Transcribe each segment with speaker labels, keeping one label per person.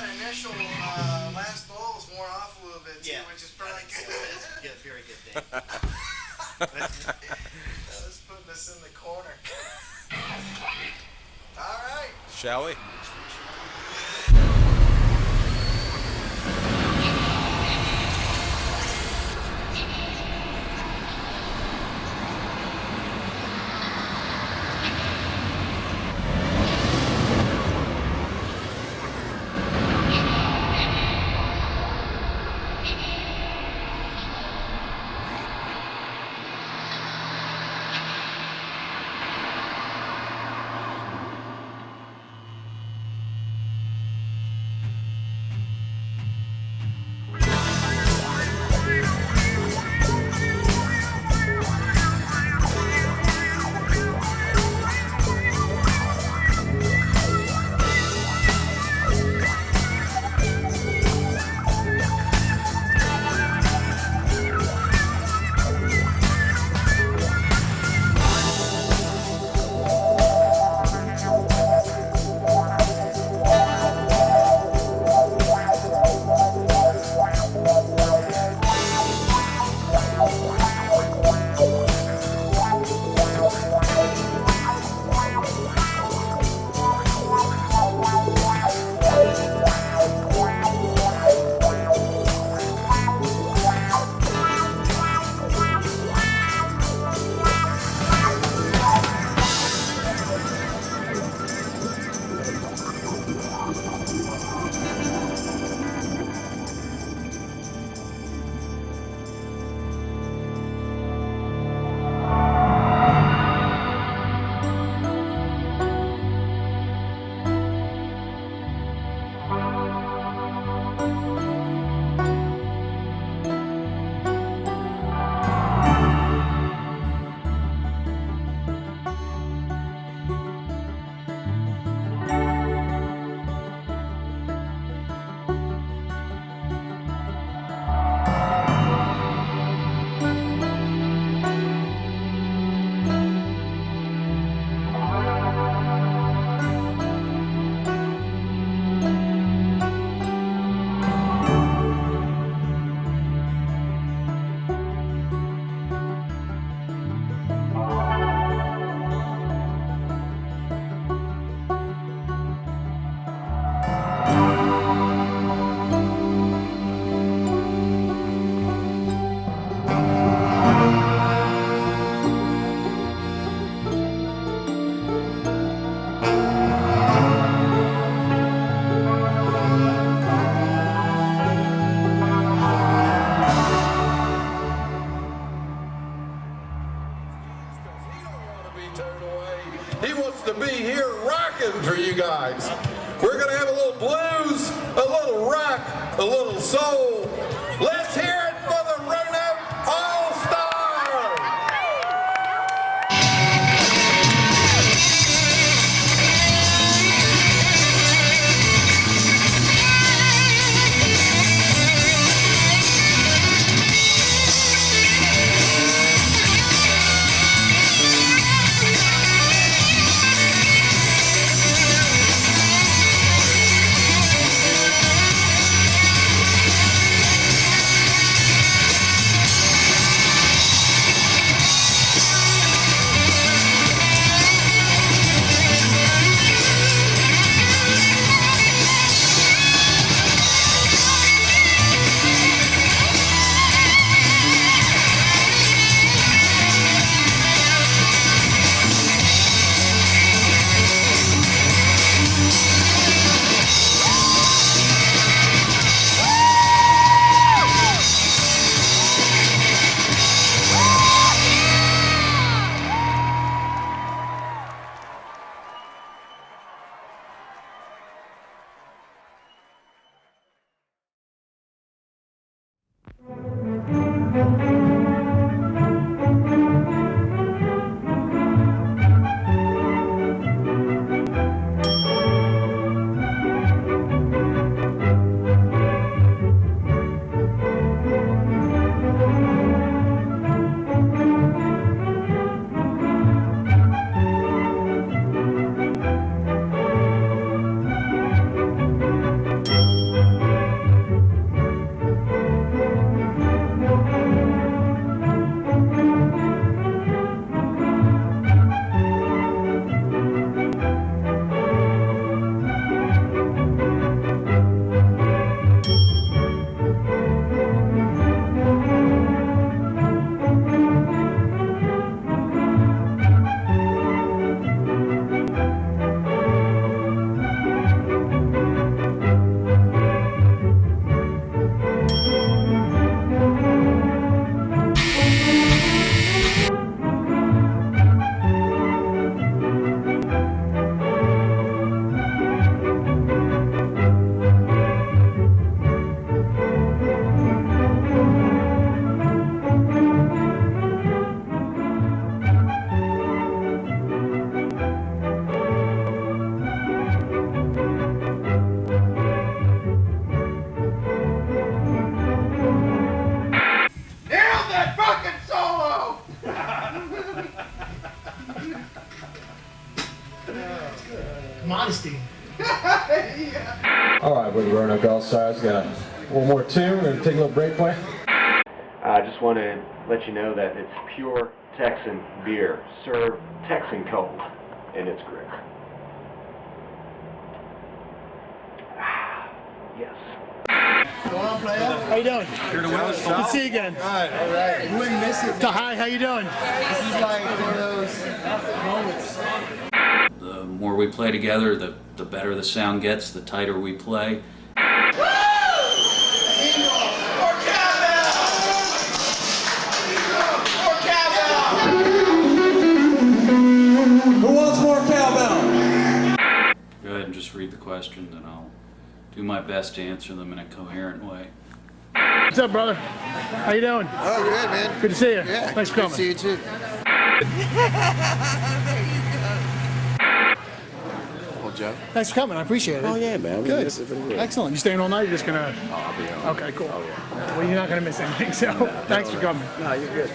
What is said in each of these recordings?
Speaker 1: that initial last ball was worn off a little bit too, which is probably good.
Speaker 2: It's a very good thing.
Speaker 1: That was putting us in the corner. All right.
Speaker 3: Shall we?
Speaker 4: He wants to be here rocking for you guys. We're going to have a little blues, a little rock, a little soul. Let's hear it for the Roanoke All-Stars!
Speaker 2: Modesty.
Speaker 3: All right, we're the Roanoke All-Stars. Got one more tune. We're going to take a little break for you.
Speaker 5: I just want to let you know that it's pure Texan beer, served Texan cold, and it's great. Yes.
Speaker 2: How you doing?
Speaker 6: Here to win us.
Speaker 2: Good to see you again.
Speaker 6: All right.
Speaker 2: We miss it. Hi, how you doing?
Speaker 6: This is like one of those moments.
Speaker 7: The more we play together, the better the sound gets, the tighter we play.
Speaker 4: Who wants more cowbell?
Speaker 7: Go ahead and just read the questions and I'll do my best to answer them in a coherent way.
Speaker 2: What's up, brother? How you doing?
Speaker 6: Oh, good, man.
Speaker 2: Good to see you.
Speaker 6: Yeah.
Speaker 2: Thanks for coming.
Speaker 6: Good to see you, too. Well, Joe.
Speaker 2: Thanks for coming. I appreciate it.
Speaker 6: Oh, yeah, man.
Speaker 2: Good.
Speaker 6: Good.
Speaker 2: Excellent. You staying all night? You're just gonna...
Speaker 6: Oh, I'll be on.
Speaker 2: Okay, cool.
Speaker 6: Oh, yeah.
Speaker 2: Well, you're not gonna miss anything, so thanks for coming.
Speaker 6: No, you're good.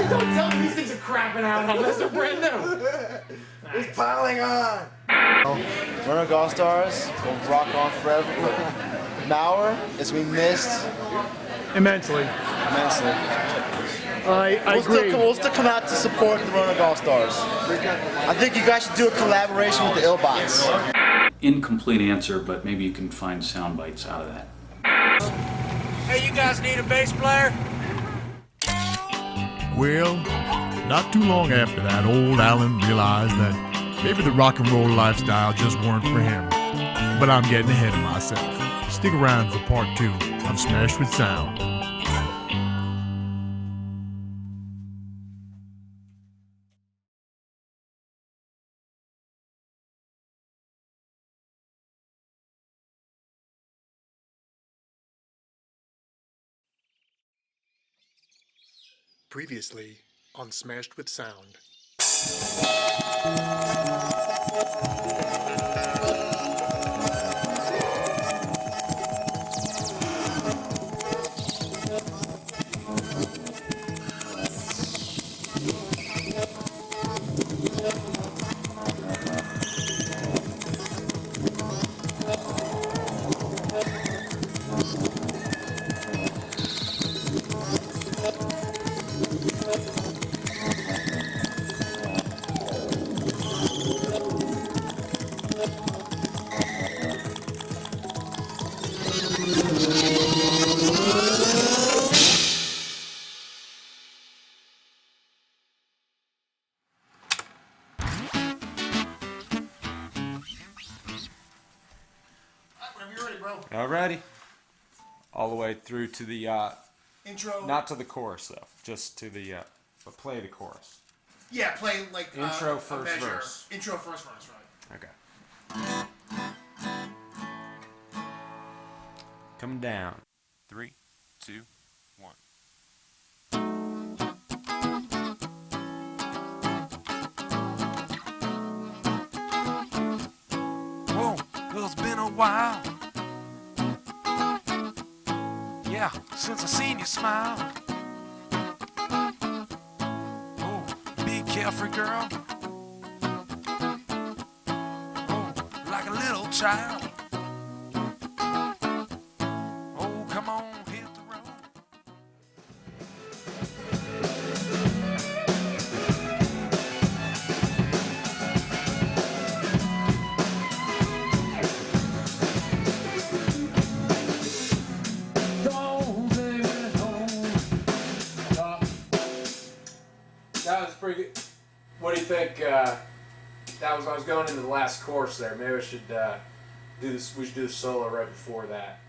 Speaker 2: Don't tell me these things are crapping out unless they're brand new.
Speaker 1: It's piling on.
Speaker 8: Roanoke All-Stars will rock on forever. Mauer is we missed
Speaker 2: Immensely.
Speaker 8: immensely.
Speaker 2: I agree.
Speaker 8: We'll still come out to support the Roanoke All-Stars. I think you guys should do a collaboration with the Illbots.
Speaker 7: Incomplete answer, but maybe you can find sound bites out of that.
Speaker 9: Hey, you guys need a bass player?
Speaker 10: Well, not too long after that, old Alan realized that maybe the rock and roll lifestyle just weren't for him. But I'm getting ahead of myself. Stick around for part 2 of Smashed with Sound.
Speaker 2: Previously on Smashed with Sound.
Speaker 11: Alrighty. All the way through to the
Speaker 2: Intro.
Speaker 11: not to the chorus though, just to the but play the chorus.
Speaker 2: Yeah, play like
Speaker 11: Intro,
Speaker 2: a
Speaker 11: first
Speaker 2: measure.
Speaker 11: verse.
Speaker 2: Intro, first verse, right?
Speaker 11: Okay. Come down. 3, 2, 1.
Speaker 9: Whoa, well, it's been a while. Yeah, since I seen you smile. Oh, be careful, girl. Oh, like a little child. Oh, come on, hit the road.
Speaker 11: That was pretty good. What do you think? That was I was going into the last chorus there. Maybe I should do this. We should do the solo right before that.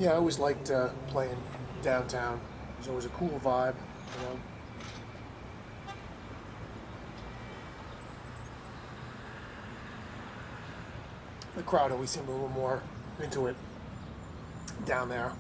Speaker 12: Yeah, I always liked playing downtown. It was always a cool vibe, you know. The crowd always seemed a little more into it down there.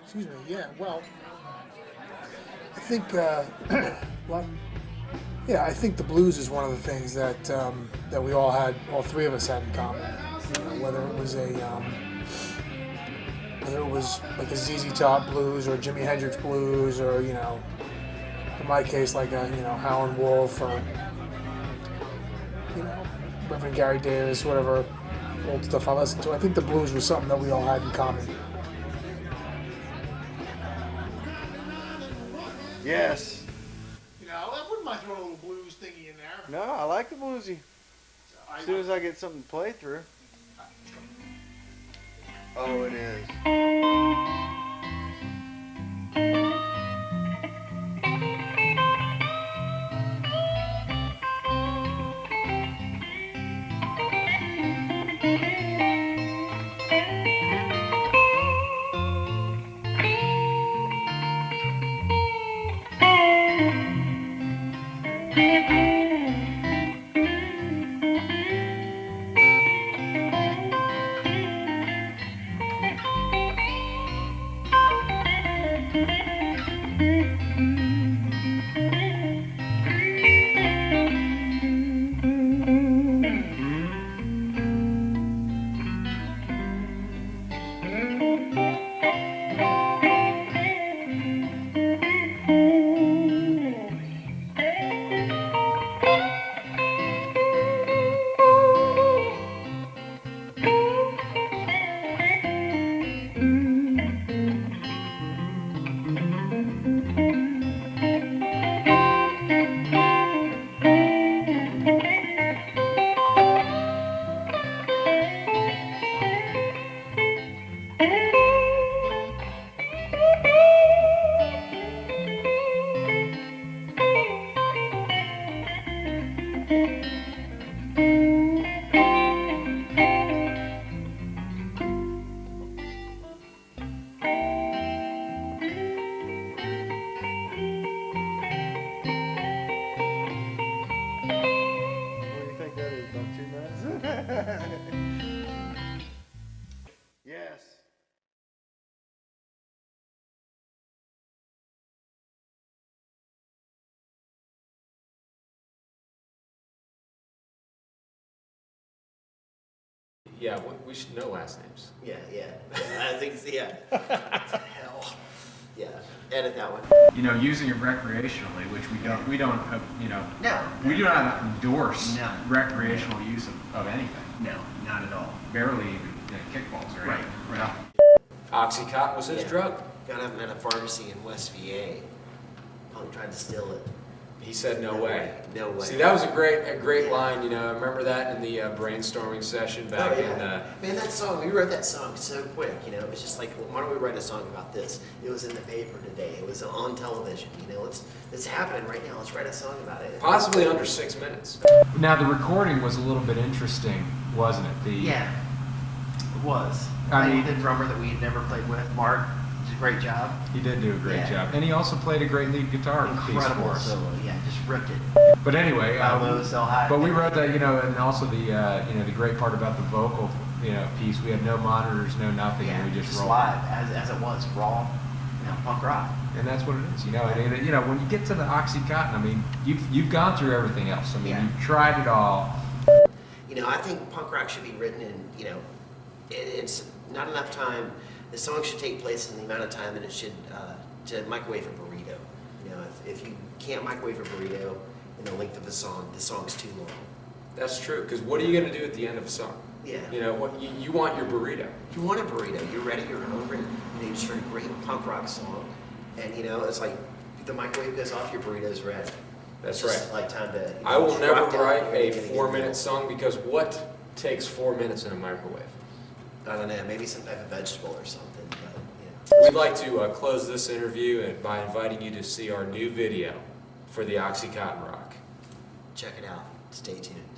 Speaker 12: Excuse me, yeah, well, I think, well, yeah, I think the blues is one of the things that that we all had, all three of us had in common. You know, whether it was like a ZZ Top blues or Jimi Hendrix blues, or, you know, in my case, like a, you know, Howlin' Wolf, or, you know, Reverend Gary Davis, whatever old stuff I listened to. I think the blues was something that we all had in common.
Speaker 8: Yes.
Speaker 12: You know, I wouldn't mind throwing a little blues thingy in there.
Speaker 8: No, I like the bluesy. As soon as I get something to play through. Oh, it is. Yes.
Speaker 11: Yeah, we should know last names.
Speaker 13: Yeah, yeah. I think, yeah. Hell. Yeah, edit that one.
Speaker 14: You know, using it recreationally, which we don't, you know,
Speaker 13: No.
Speaker 14: we do not endorse
Speaker 13: No.
Speaker 14: recreational use of anything.
Speaker 13: No, not at all.
Speaker 14: Barely even kickballs or anything.
Speaker 13: Right.
Speaker 11: Oxycontin was his drug.
Speaker 13: Got him at a pharmacy in West VA. Punk tried to steal it.
Speaker 11: He said, "No way."
Speaker 13: No way.
Speaker 11: See, that was a great line. You know, I remember that in the brainstorming session back in.
Speaker 13: Man, that song, we wrote that song so quick. You know, it was just like, well, why don't we write a song about this? It was in the paper today. It was on television. You know, it's happening right now. Let's write a song about it.
Speaker 11: Possibly under 6 minutes.
Speaker 14: Now the recording was a little bit interesting, wasn't it?
Speaker 15: Yeah, it was.
Speaker 14: I mean,
Speaker 15: the drummer that we had never played with, Mark, did a great job.
Speaker 14: He did do a great job, and he also played a great lead guitar piece for
Speaker 15: Incredible
Speaker 14: us.
Speaker 15: solo, yeah, just ripped it.
Speaker 14: But anyway,
Speaker 15: but
Speaker 14: we wrote that, you know, and also the you know, the great part about the vocal, you know, piece. We had no monitors, no nothing, and we just rolled
Speaker 15: live as it was, raw, you know, punk rock.
Speaker 14: And that's what it is, you know. And you know, when you get to the Oxycontin, I mean, you've gone through everything else. I mean, you've tried it all.
Speaker 13: You know, I think punk rock should be written in, you know, it's not enough time. The song should take place in the amount of time that it should to microwave a burrito. You know, if you can't microwave a burrito in the length of the song's too long.
Speaker 11: That's true, because what are you going to do at the end of a song?
Speaker 13: Yeah.
Speaker 11: You know, what you want your burrito.
Speaker 13: You want a burrito. You're ready. You're hungry. You know, you just heard a great punk rock song, and you know, it's like the microwave goes off, your burrito's ready.
Speaker 11: That's
Speaker 13: It's just
Speaker 11: right.
Speaker 13: like time to.
Speaker 11: I will never
Speaker 13: drop down,
Speaker 11: write a
Speaker 13: you're gonna get
Speaker 11: 4-minute
Speaker 13: it.
Speaker 11: song, because what takes 4 minutes in a microwave?
Speaker 13: I don't know. Maybe some type of vegetable or something. But,
Speaker 11: We'd like to close this interview by inviting you to see our new video for the Oxycontin Rock.
Speaker 13: Check it out. Stay tuned.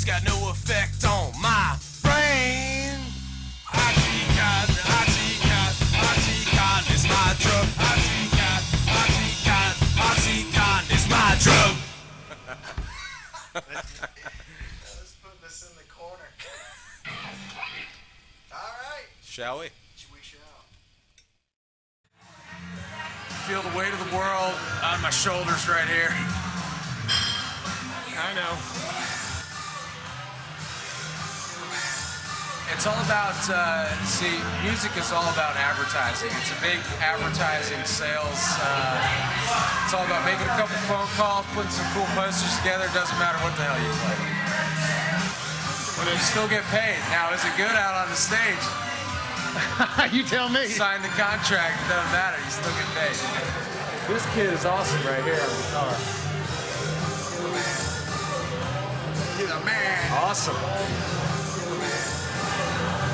Speaker 9: Got no effect on my brain. Oxycontin, Oxycontin, Oxycontin is my drug. Oxycontin, Oxycontin, Oxycontin is my drug.
Speaker 1: Let's put this in the corner. All right.
Speaker 16: Shall we?
Speaker 1: We shall.
Speaker 9: Feel the weight of the world on my shoulders right here. I know. It's all about, see, music is all about advertising. It's a big advertising sales. It's all about making a couple phone calls, putting some cool posters together. It doesn't matter what the hell you play. But you still get paid. Now, is it good out on the stage?
Speaker 6: You tell me.
Speaker 9: Sign the contract, it doesn't matter. You still get paid.
Speaker 11: This kid is awesome right here on the guitar.
Speaker 1: He's a man.
Speaker 11: Awesome.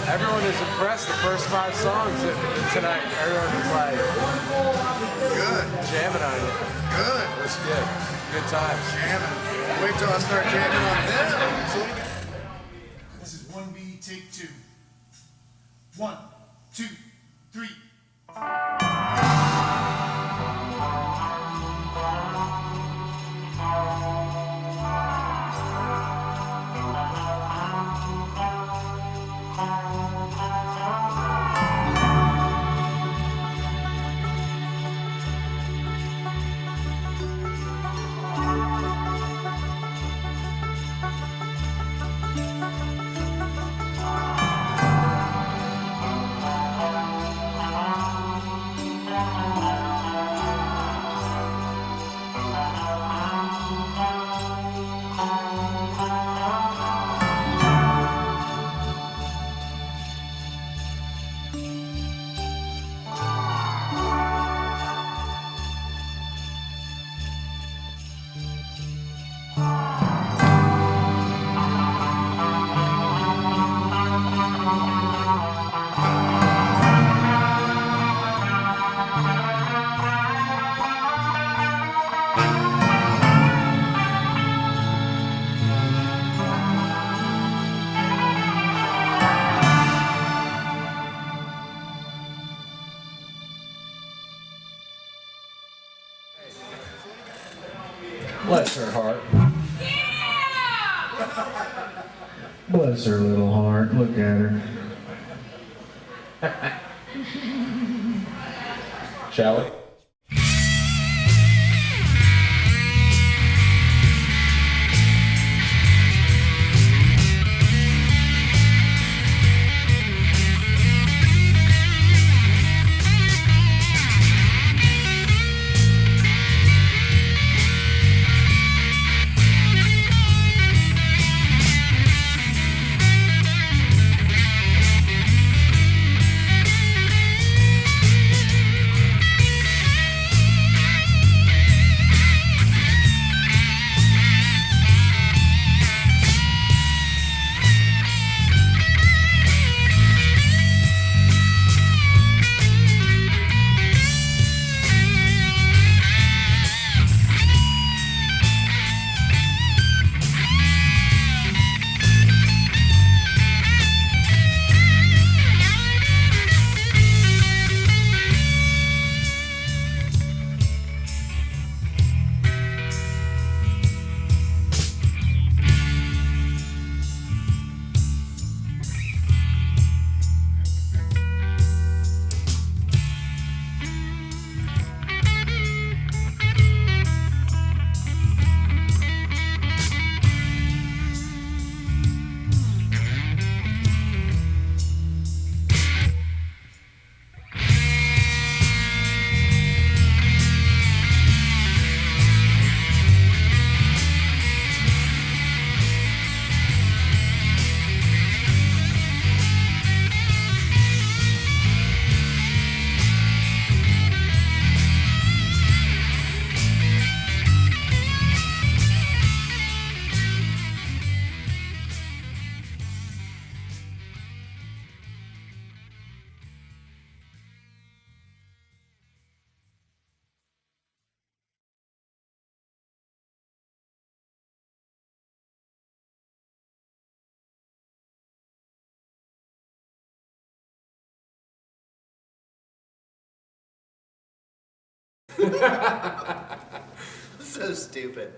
Speaker 11: Everyone is impressed the first 5 songs tonight. Everyone was like,
Speaker 1: good.
Speaker 11: Jamming on you.
Speaker 1: Good.
Speaker 11: That's good. Good times.
Speaker 1: Jamming. Wait till I start jamming on them.
Speaker 17: This is 1B, take 2. 1, 2, 3.
Speaker 3: Bless her heart. Bless her little heart. Look at her. Shall we?
Speaker 13: So stupid.